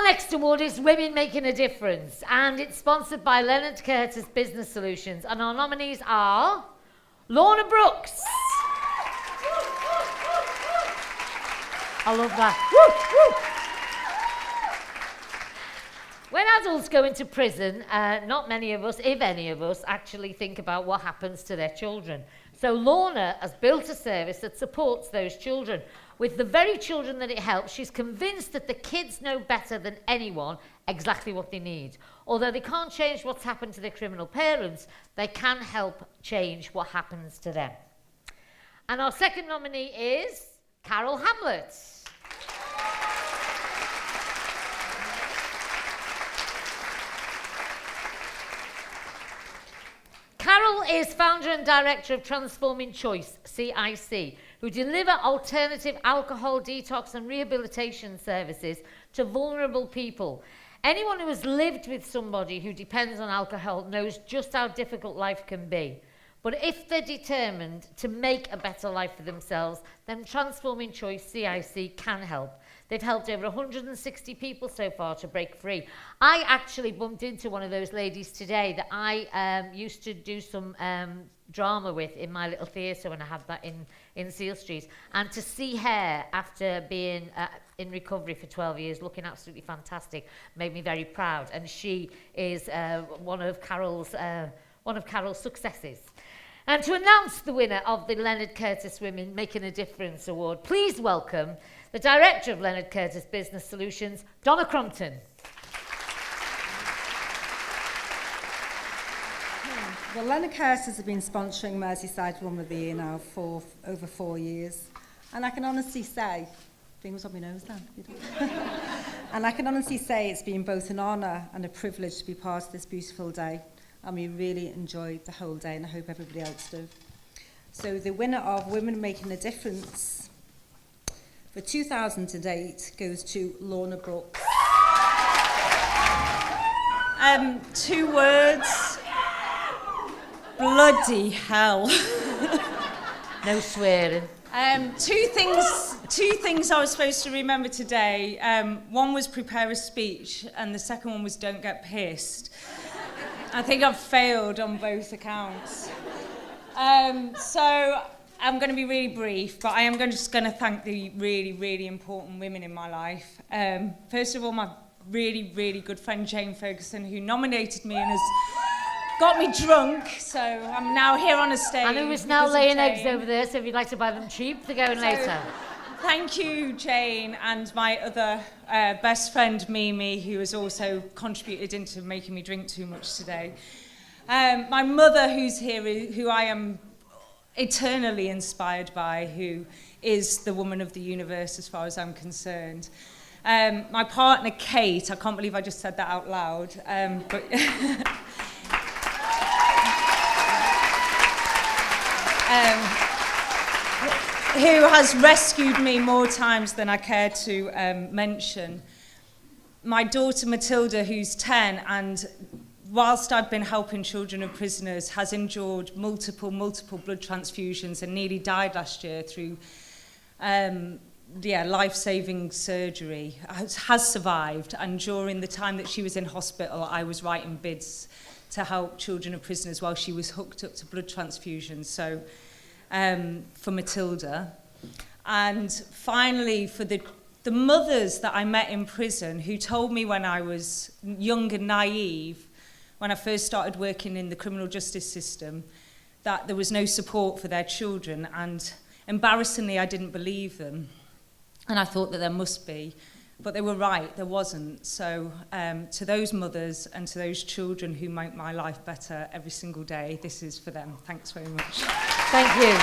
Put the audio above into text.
next award is Women Making a Difference, and it's sponsored by Leonard Curtis Business Solutions, and our nominees are Lorna Brookes. I love that. When adults go into prison, not many of us, if any of us, actually think about what happens to their children. So Lorna has built a service that supports those children. With the very children that it helps, she's convinced that the kids know better than anyone exactly what they need. Although they can't change what's happened to their criminal parents, they can help change what happens to them. And our second nominee is Carol Hamlet. Carol is founder and director of Transforming Choice, CIC, who deliver alternative alcohol detox and rehabilitation services to vulnerable people. Anyone who has lived with somebody who depends on alcohol knows just how difficult life can be. But if they're determined to make a better life for themselves, then Transforming Choice, CIC, can help. They've helped over 160 people so far to break free. I actually bumped into one of those ladies today that I used to do some drama with in my little theatre when I had that in Seal Street. And to see her after being in recovery for 12 years, looking absolutely fantastic, made me very proud. And she is one of Carol's successes. And to announce the winner of the Leonard Curtis Women Making a Difference Award, please welcome the Director of Leonard Curtis Business Solutions, Donna Crompton. Well, Leonard Curtis has been sponsoring Merseyside Woman of the Year now for over 4 years. And I can honestly say, fingers on my nose then. And I can honestly say it's been both an honour and a privilege to be part of this beautiful day. And we really enjoyed the whole day, and I hope everybody else did. So the winner of Women Making a Difference for 2008 goes to Lorna Brookes. 2 words. Bloody hell. No swearing. 2 things I was supposed to remember today. One was prepare a speech, and the second one was don't get pissed. I think I've failed on both accounts. So I'm going to be really brief, but I am just going to thank the really, really important women in my life. First of all, my really, really good friend Jane Ferguson, who nominated me and has got me drunk, so I'm now here on a stage. And who is now laying eggs over there, so if you'd like to buy them cheap, they're going later. Thank you, Jane, and my other best friend, Mimi, who has also contributed into making me drink too much today. My mother, who's here, who I am eternally inspired by, who is the woman of the universe as far as I'm concerned. My partner, Kate, I can't believe I just said that out loud, but who has rescued me more times than I care to mention. My daughter Matilda, who's 10, and whilst I've been helping children of prisoners, has endured multiple blood transfusions and nearly died last year through life-saving surgery, has survived. And during the time that she was in hospital, I was writing bids to help children of prisoners while she was hooked up to blood transfusions. So for Matilda. And finally, for the mothers that I met in prison who told me when I was young and naive, when I first started working in the criminal justice system, that there was no support for their children. And embarrassingly, I didn't believe them. And I thought that there must be. But they were right, there wasn't. So to those mothers and to those children who make my life better every single day, this is for them. Thanks very much. Thank you.